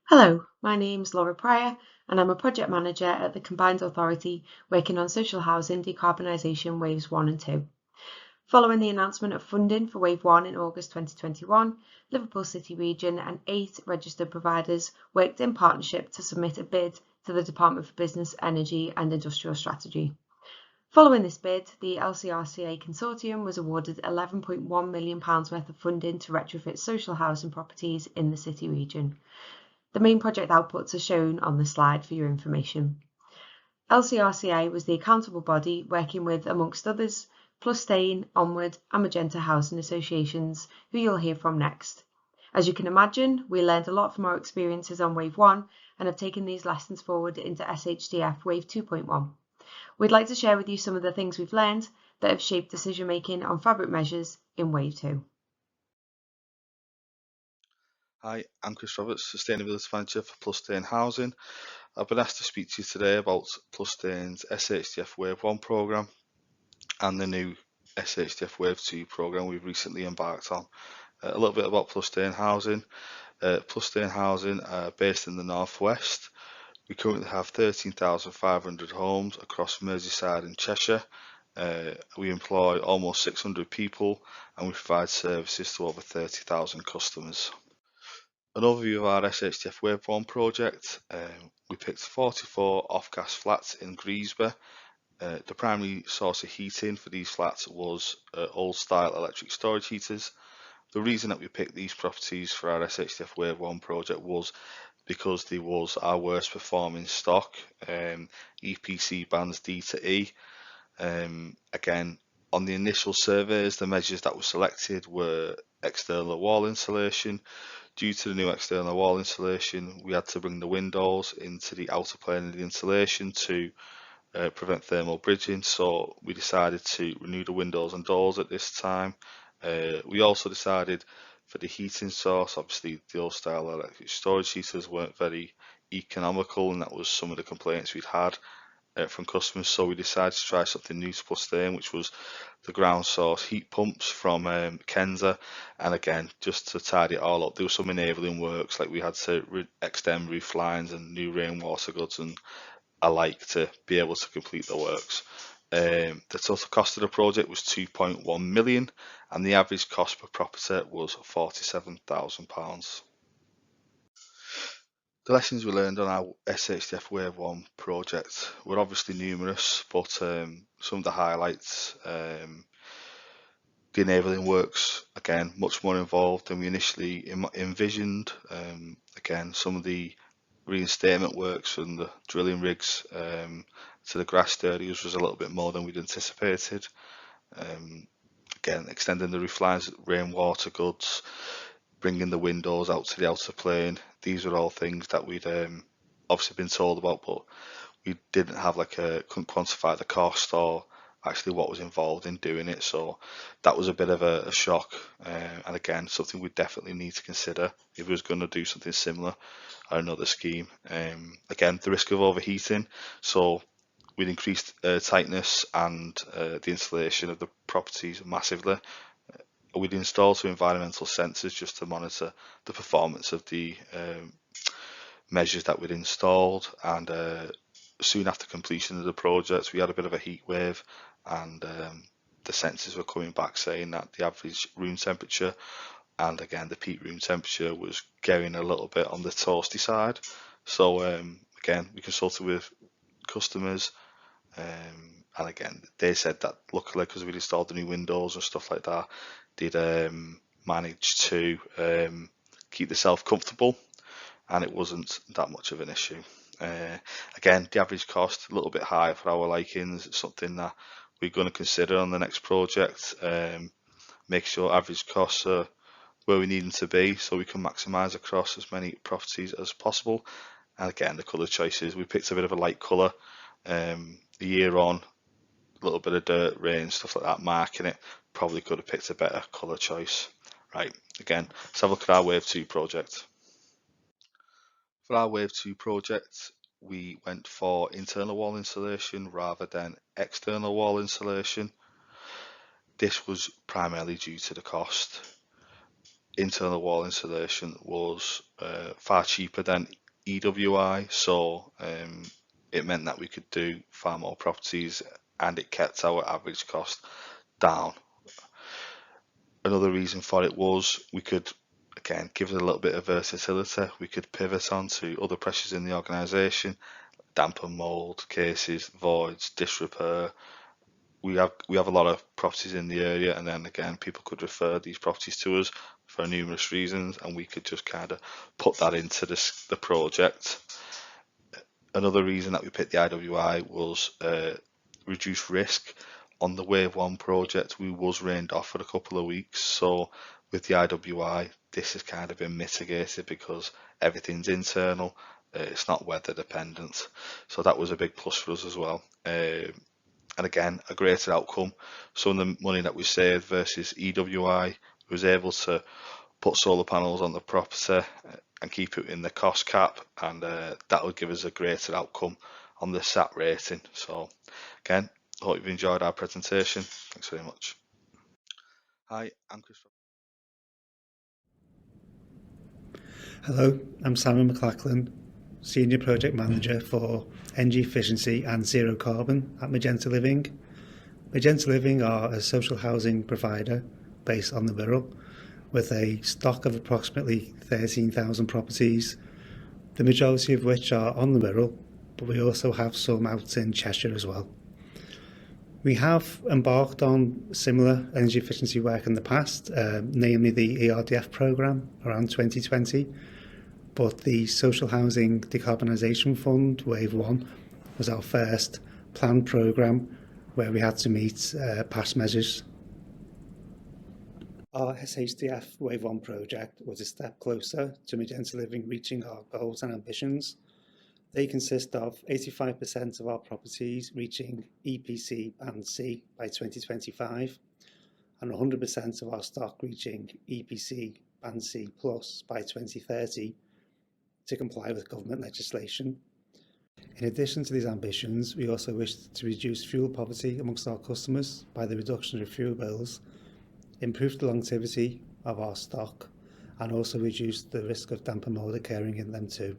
Hello, my name's Laura Pryor and I'm a project manager at the Combined Authority working on social housing decarbonisation waves 1 and 2. Following the announcement of funding for wave 1 in August 2021, Liverpool City Region and 8 registered providers worked in partnership to submit a bid to the Department for Business, Energy and Industrial Strategy. Following this bid, the LCRCA consortium was awarded £11.1 million worth of funding to retrofit social housing properties in the city region. The main project outputs are shown on the slide for your information. LCRCA was the accountable body working with, amongst others, Dane, Onward and Magenta housing associations, who you'll hear from next. As you can imagine, we learned a lot from our experiences on Wave 1 and have taken these lessons forward into SHDF Wave 2.1. We'd like to share with you some of the things we've learned that have shaped decision making on fabric measures in Wave 2. Hi, I'm Chris Roberts, Sustainability Manager for Dane Housing. I've been asked to speak to you today about Dane's SHDF Wave 1 programme and the new SHDF Wave 2 programme we've recently embarked on. A little bit about Dane Housing. Dane Housing are based in the northwest. We currently have 13,500 homes across Merseyside and Cheshire. We employ almost 600 people and we provide services to over 30,000 customers. An overview of our SHDF Wave 1 project. We picked 44 off-gas flats in Greasby. The primary source of heating for these flats was old-style electric storage heaters. The reason that we picked these properties for our SHDF Wave 1 project was because they was our worst performing stock, EPC bands D to E. Again, on the initial surveys, the measures that were selected were external wall insulation. Due to the new external wall insulation, we had to bring the windows into the outer plane of the insulation to prevent thermal bridging, so we decided to renew the windows and doors at this time. We also decided for the heating source, obviously the old style electric storage heaters weren't very economical, and that was some of the complaints we'd had from customers, so we decided to try something new to Dane, which was the ground source heat pumps from Kenza. And again, just to tidy it all up, there was some enabling works, like we had to extend roof lines and new rainwater goods and alike to be able to complete the works. The total cost of the project was 2.1 million and the average cost per property was £47,000. The lessons we learned on our SHDF Wave 1 project were obviously numerous, but some of the highlights, the enabling works, again, much more involved than we initially envisioned. Again, some of the reinstatement works and the drilling rigs to the grassed areas was a little bit more than we'd anticipated. Again, extending the roof lines, rainwater goods, bringing the windows out to the outer plane. These are all things that we'd obviously been told about, but we didn't have couldn't quantify the cost or actually what was involved in doing it. So that was a bit of a shock, and again, something we definitely need to consider if we was going to do something similar or another scheme. Again, the risk of overheating. So we'd increased tightness and the insulation of the properties massively. We'd installed some environmental sensors just to monitor the performance of the measures that we'd installed, and soon after completion of the project we had a bit of a heat wave, and the sensors were coming back saying that the average room temperature and again the peak room temperature was going a little bit on the toasty side. So again, we consulted with customers, and again they said that luckily, because we'd installed the new windows and stuff like that, they'd managed to keep themselves comfortable and it wasn't that much of an issue. Again, the average cost a little bit high for our likings. It's something that we're going to consider on the next project. Make sure average costs are where we need them to be so we can maximise across as many properties as possible. And again, the colour choices, we picked a bit of a light colour, a year on, a little bit of dirt, rain, stuff like that marking it. Probably could have picked a better colour choice. Right, again, let's have a look at our Wave 2 project. For our Wave 2 project, we went for internal wall insulation rather than external wall insulation. This was primarily due to the cost. internal wall insulation was far cheaper than EWI, so it meant that we could do far more properties and it kept our average cost down. Another reason for it was we could, again, give it a little bit of versatility. We could pivot on to other pressures in the organisation, damp and mould cases, voids, disrepair. We have a lot of properties in the area, and then again, people could refer these properties to us for numerous reasons, and we could just kind of put that into the project. Another reason that we picked the IWI was reduced risk. On the Wave 1 project, we was rained off for a couple of weeks, so with the IWI, this has kind of been mitigated because everything's internal, it's not weather dependent, so that was a big plus for us as well. And again, a greater outcome. Some of the money that we saved versus EWI, we was able to put solar panels on the property and keep it in the cost cap, and that would give us a greater outcome on the SAT rating. So again, I hope you've enjoyed our presentation. Thanks very much. Hi, I'm Christopher. Hello, I'm Simon McLachlan, Senior Project Manager for Energy Efficiency and Zero Carbon at Magenta Living. Magenta Living are a social housing provider based on the Wirral with a stock of approximately 13,000 properties, the majority of which are on the Wirral, but we also have some out in Cheshire as well. We have embarked on similar energy efficiency work in the past, namely the ERDF programme around 2020, but the Social Housing Decarbonisation Fund, Wave 1, was our first planned programme where we had to meet past measures. Our SHDF Wave 1 project was a step closer to Magenta Living reaching our goals and ambitions. They consist of 85% of our properties reaching EPC Band C by 2025 and 100% of our stock reaching EPC Band C Plus by 2030 to comply with government legislation. In addition to these ambitions, we also wish to reduce fuel poverty amongst our customers by the reduction of fuel bills, improve the longevity of our stock, and also reduce the risk of damp and mould occurring in them too.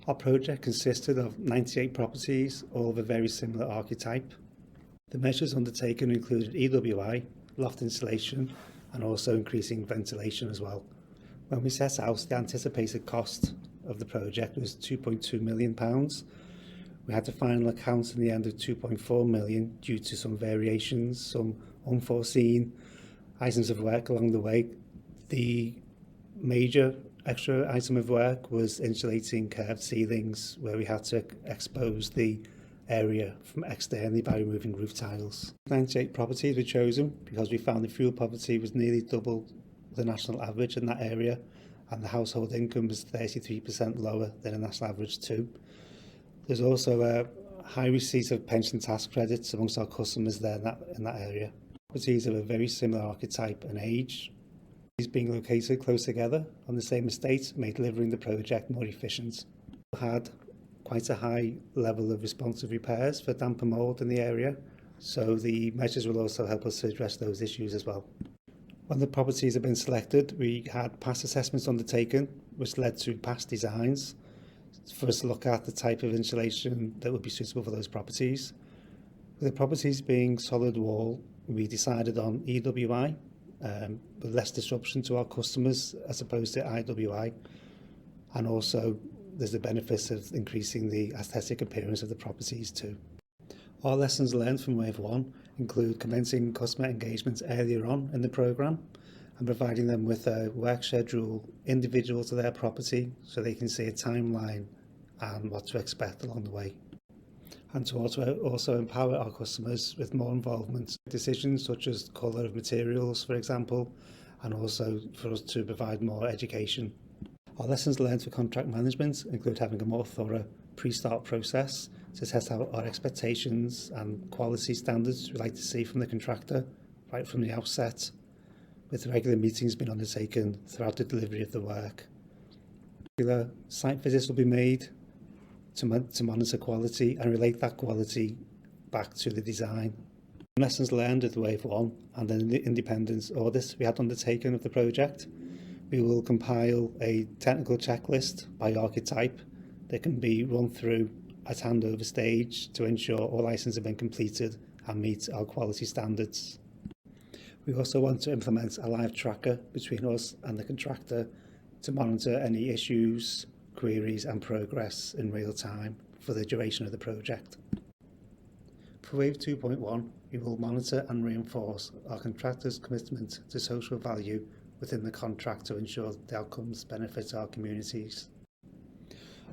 Our project consisted of 98 properties, all of a very similar archetype. The measures undertaken included EWI, loft insulation, and also increasing ventilation as well. When we set out, the anticipated cost of the project was £2.2 million. We had a final account in the end of 2.4 million due to some variations, some unforeseen items of work along the way. The major extra item of work was insulating curved ceilings, where we had to expose the area from externally by removing roof tiles. 98 properties were chosen because we found the fuel poverty was nearly double the national average in that area, and the household income was 33% lower than a national average too. There's also a high receipt of pension tax credits amongst our customers there in that area. Properties of a very similar archetype and age. These being located close together on the same estate made delivering the project more efficient. We had quite a high level of responsive repairs for damp and mould in the area, so the measures will also help us to address those issues as well. When the properties have been selected, we had past assessments undertaken, which led to past designs for us to look at the type of insulation that would be suitable for those properties. With the properties being solid wall, we decided on EWI, with less disruption to our customers as opposed to IWI, and also there's the benefits of increasing the aesthetic appearance of the properties too. Our lessons learned from Wave 1 include commencing customer engagement earlier on in the programme and providing them with a work schedule individual to their property so they can see a timeline and what to expect along the way. And to also empower our customers with more involvement. Decisions such as colour of materials, for example, and also for us to provide more education. Our lessons learned for contract management include having a more thorough pre-start process to test out our expectations and quality standards we'd like to see from the contractor right from the outset, with regular meetings being undertaken throughout the delivery of the work. Regular site visits will be made to monitor quality and relate that quality back to the design. Lessons learned at Wave 1 and then the independent audit we had undertaken of the project We will compile a technical checklist by archetype that can be run through at handover stage to ensure all licenses have been completed and meet our quality standards. We also want to implement a live tracker between us and the contractor to monitor any issues, queries and progress in real time for the duration of the project. For Wave 2.1, we will monitor and reinforce our contractor's commitment to social value within the contract to ensure the outcomes benefit our communities.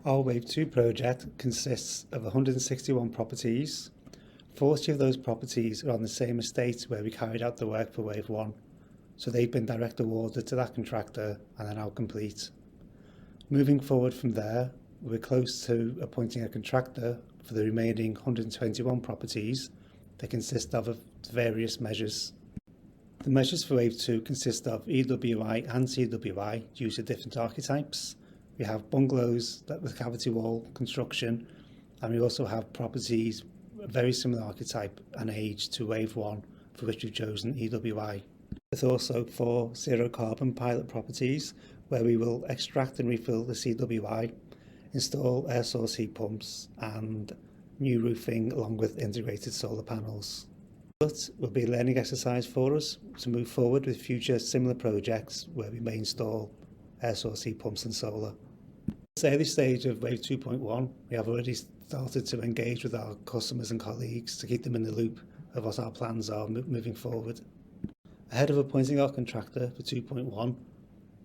Our Wave 2 project consists of 161 properties. 40 of those properties are on the same estate where we carried out the work for Wave 1, so they've been direct awarded to that contractor and are now complete. Moving forward from there, we're close to appointing a contractor for the remaining 121 properties that consist of various measures. The measures for Wave 2 consist of EWI and CWI due to different archetypes. We have bungalows with cavity wall construction, and we also have properties very similar archetype and age to Wave 1 for which we've chosen EWI. With also 4 zero carbon pilot properties where we will extract and refill the CWI, install air source heat pumps and new roofing along with integrated solar panels. But will be a learning exercise for us to move forward with future similar projects where we may install air source heat pumps and solar. At this early stage of Wave 2.1, we have already started to engage with our customers and colleagues to keep them in the loop of what our plans are moving forward. Ahead of appointing our contractor for 2.1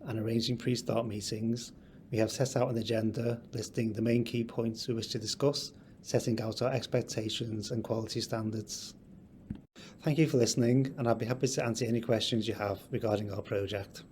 and arranging pre-start meetings, we have set out an agenda listing the main key points we wish to discuss, setting out our expectations and quality standards. Thank you for listening, and I'll be happy to answer any questions you have regarding our project.